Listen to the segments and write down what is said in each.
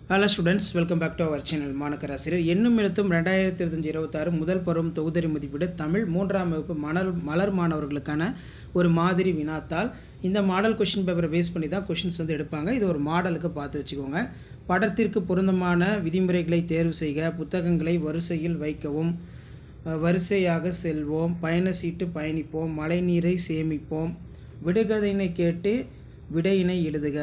Hello students, welcome back to our channel. மாணக்கராசிரியர் எண்ணும் எழுத்தும் 2025-26 முதல் பருவம் தொகுதி மதிப்பீடு தமிழ் 3ஆம் வகுப்பு மலர் மாணவர்களுக்கான ஒரு மாதிரி வினாத்தாள். இந்த மாடல் क्वेश्चन பேப்பரை பேஸ் பண்ணி தான் क्वेश्चंस வந்து எடுப்பாங்க. இது ஒரு மாடலுக்கு பார்த்து வச்சுக்கோங்க. படத்திற்கு பொருந்தமான விதிமுறைகளை தேர்வு செய்க, புத்தகங்களை வரிசையில் வைக்கவும், வரிசையாக செல்வோம், பயண சீட்டு பயணிப்போம், மழைநீரை சேமிப்போம், விடுகதையினை கேட்டு விடையினை எழுதுக,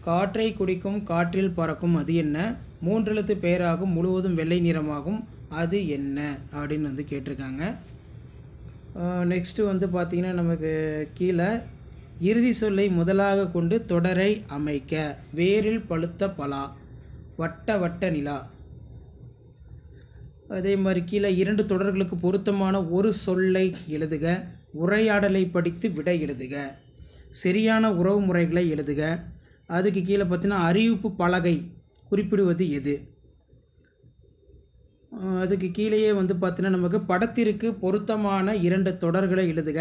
காற்றை குடிக்கும் காற்றில் பறக்கும் அது என்ன, மூன்றெழுத்து பெயராகும் முழுவதும் வெள்ளை நிறமாகும் அது என்ன அப்படின்னு வந்து கேட்டிருக்காங்க. நெக்ஸ்ட்டு வந்து பார்த்திங்கன்னா நமக்கு கீழே இறுதி சொல்லை முதலாக கொண்டு தொடரை அமைக்க, வேரில் பழுத்த பலா, வட்ட வட்ட நிலா. அதே மாதிரி கீழே இரண்டு தொடர்களுக்கு பொருத்தமான ஒரு சொல்லை எழுதுக, உரையாடலை படித்து விடை எழுதுக, சரியான உறவு முறைகளை எழுதுக. அதுக்கு கீழே பார்த்தீங்கன்னா அறிவிப்பு பலகை குறிப்பிடுவது எது. அதுக்கு கீழேயே வந்து பார்த்தீங்கன்னா நமக்கு படத்திற்கு பொருத்தமான இரண்டு தொடர்களை எழுதுக,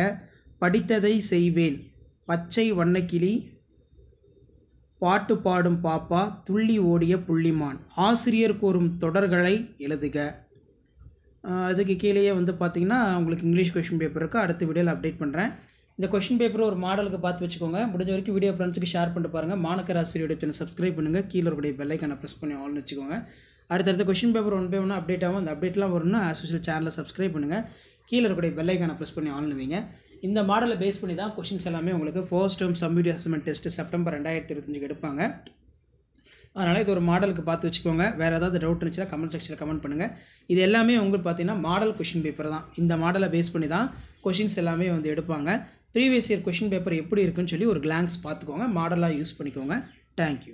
படித்ததை செய்வேன், பச்சை வண்ணக்கிளி, பாட்டு பாடும் பாப்பா, துள்ளி ஓடிய புள்ளிமான், ஆசிரியர் கூறும் தொடர்களை எழுதுக. அதுக்கு கீழேயே வந்து பார்த்திங்கன்னா உங்களுக்கு இங்கிலீஷ் கொஷின் பேப்பர் இருக்குது. அடுத்த வீடியோவில் அப்டேட் பண்ணுறேன். இந்த கொஷின் பேப்பர் ஒரு மாடலுக்கு பார்த்து வச்சுக்கோங்க. முடிஞ்ச வரைக்கும் வீடியோ ஃப்ரெண்ட்ஸுக்கு ஷேர் பண்ணிட்டு பாருங்கள். மாணக்கராசிரியர் சேனல் சப்ஸ்கிரைப் பண்ணுங்கள். கீழே இருக்கக்கூடிய பெல் ஐக்கானை ப்ரெஸ் பண்ணி ஆல்னு வச்சுக்கோங்க. அடுத்தடுத்த கொஷின் பேப்பர் ஒன் பை ஒன்று அப்டேட் ஆகும். அந்த அப்டேட்லாம் வரும்னா ஆஸ் யூஷுவல் சேனலை சப்ஸ்கிரைப் பண்ணுங்கள். கீழே இருக்கக்கூடிய பெல் ஐக்கானை ப்ரெஸ் பண்ணி ஆல்னு வைங்க. இந்த மாடலை பேஸ் பண்ணி தான் கொஷின்ஸ் எல்லாமே உங்களுக்கு first term submit assessment test September 2025 எடுப்பாங்க. அதனால் இது ஒரு மாடலுக்கு பார்த்து வச்சுக்கோங்க. வேறு ஏதாவது டவுட் இருந்துச்சுன்னா கமெண்ட் செக்ஷனில் கமெண்ட் பண்ணுங்கள். இது எல்லாமே உங்களுக்கு பார்த்தீங்கன்னா மாடல் கொஷின் பேப்பர் தான். இந்த மாடலை பேஸ் பண்ணி தான் கொஷின்ஸ் எல்லாமே வந்து எடுப்பாங்க. ப்ரீவியஸ் இயர் கொஷின் பேப்பர் எப்படி இருக்குன்னு சொல்லி ஒரு கிளான்ஸ் பார்த்துக்கோங்க. மாடலாக யூஸ் பண்ணிக்கோங்க. தேங்க்யூ.